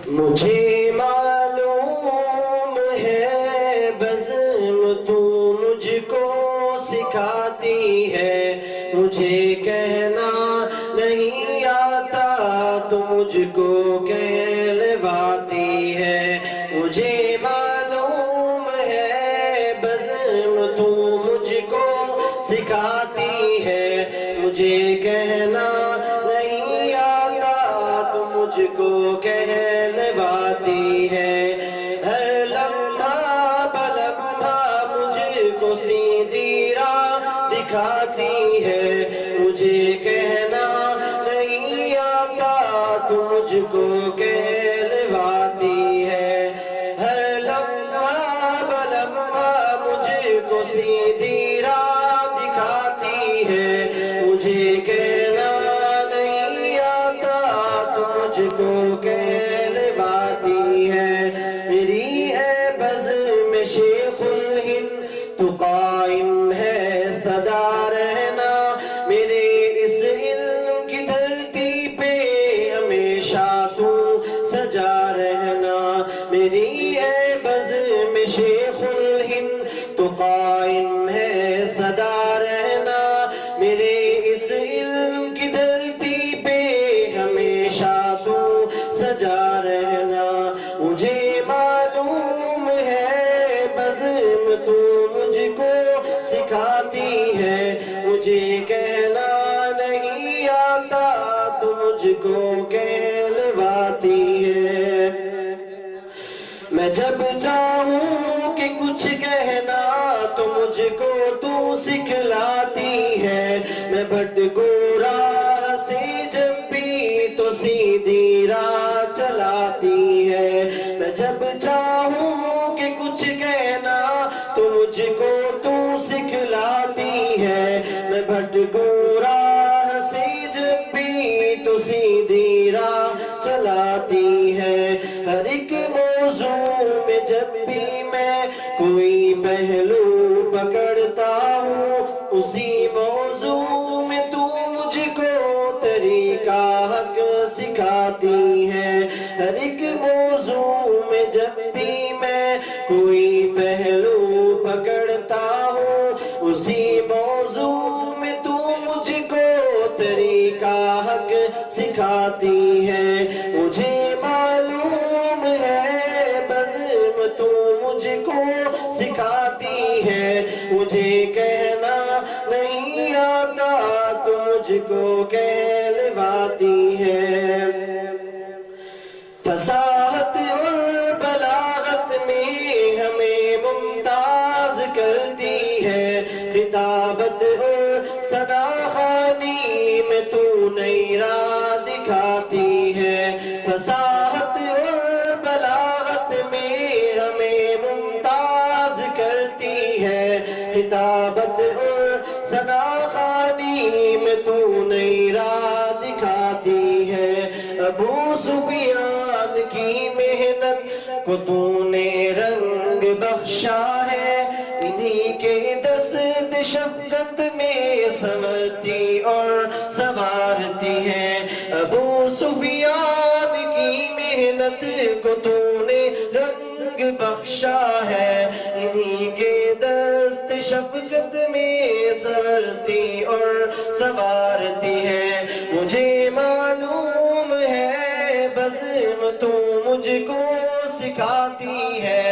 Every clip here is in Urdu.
مجھے معلوم ہے بزم تو مجھ کو سکھاتی ہے، مجھے کہنا نہیں آتا تو مجھ کو کہلواتی ہے۔ مجھے معلوم ہے بزم تو مجھ کو سکھاتی ہے، مجھے کہنا نہیں آتا تو مجھ کو کہلواتی ہے۔ ہر لمحہ بلمحہ مجھ کو سیدھی راہ دکھاتی ہے، مجھے کہنا نہیں آتا تو مجھ کو کہلواتی ہے۔ ہر لمحہ بلمحہ مجھ کو سیدھی راہ دکھاتی ہے، مجھے کہنا نہیں آتا تو مجھ کو کہلواتی ہے۔ میری ہے بزم شیخ الہند تو قائم ہے سدا رہنا، میرے اس علم کی دھرتی پہ ہمیشہ تو سجا رہنا۔ میری ہے بزم شیخ الہند تو قائم ہے سدا رہنا، میرے اس علم کی دھرتی پہ ہمیشہ تو سجا رہنا۔ مجھے معلوم ہے بزم تو مجھ کو سکھاتی ہے، مجھے کہنا نہیں آتا تو مجھ کو کہلواتی ہے۔ میں جب چاہوں کہ کچھ کہنا تو مجھ کو تو سکھلاتی ہے، میں بھٹکوں راہ سے جب بھی تو سیدھی راہ چلاتی ہے۔ میں جب چاہوں کہ کچھ کہنا تو مجھ کو تو سکھلاتی ہے، میں بھٹکوں راہ سے جب بھی تو سیدھی راہ چلاتی ہے۔ ہر ایک موضوع میں جب بھی میں کوئی پہلو پکڑتا ہوں، اسی موضوع میں تو مجھ کو طریقہ حق سکھاتی ہے۔ ہر ایک موضوع میں جب بھی میں کوئی پہلو پکڑتا ہوں، اسی موضوع میں تو مجھ کو طریقہ حق سکھاتی ہے۔ مجھے معلوم ہے بزم تو مجھ کو سکھاتی ہے، مجھے کہنا نہیں آتا تو مجھ کو کہلواتی ہے۔ فصاحت اور بلاغت میں ہمیں ممتاز کرتی ہے، خطابت اور ثنا خوانی میں تو نئی راہ دکھاتی ہے۔ فصاحت اور بلاغت میں ہمیں ممتاز کرتی ہے، خطابت اور ثنا خوانی میں تو نئی راہ دکھاتی ہے۔ ابو سفیان کی محنت کو تو نے رنگ بخشا ہے، انہی کے دست شفقت میں سنورتی اور سنوارتی ہے۔ ابو سفیان کی محنت کو تو نے رنگ بخشا ہے، انہی کے دست شفقت میں سنورتی اور سنوارتی ہے۔ مجھے معلوم ہے بزم تو مجھ کو سکھاتی ہے،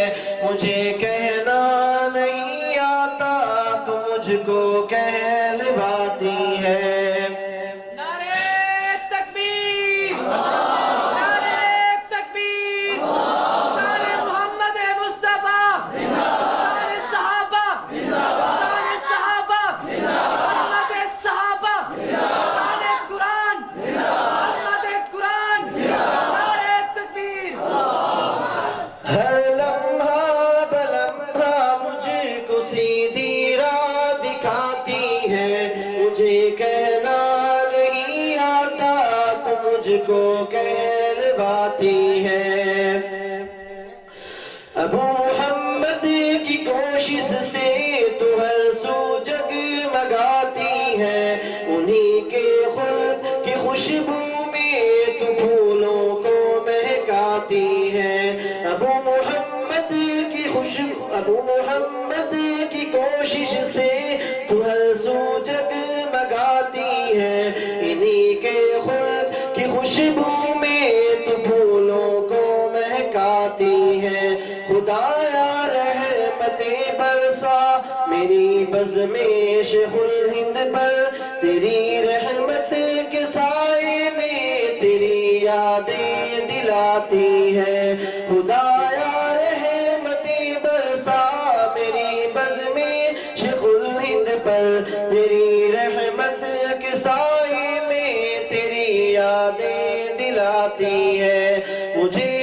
مجھے کہنا نہیں آتا تو مجھ کو کہلواتی ہے۔ نعرہ تکبیر، نعرہ تکبیر، شان محمد مصطفیٰ، شان صحابہ، شان صحابہ، عظمت صحابہ، شان قرآن، عظمت قرآن، نعرہ تکبیر۔ ہر لمحہ بلمحہ مجھ کو سیدھی راہ دکھاتی ہے، مجھے کہنا نہیں آتا تو مجھ کو کہلواتی ہے۔ ابو محمد کی کوشش سے تو ہر سو جگمگاتی ہے، انہی کے خلق کی خوشبو میں تو پھولوں کی خوشبو میں تو پھولوں کو مہکاتی ہے خدایا رحمتیں برسا میری بزم شیخ الہند پر تیری رحمت کے سائے میں تیری یادیں دلاتی ہے خدایا رحمتیں برسا میری بزم شیخ الہند پر تیری رحمت کے سائے میں تیری یادیں دلاتی ہے مجھے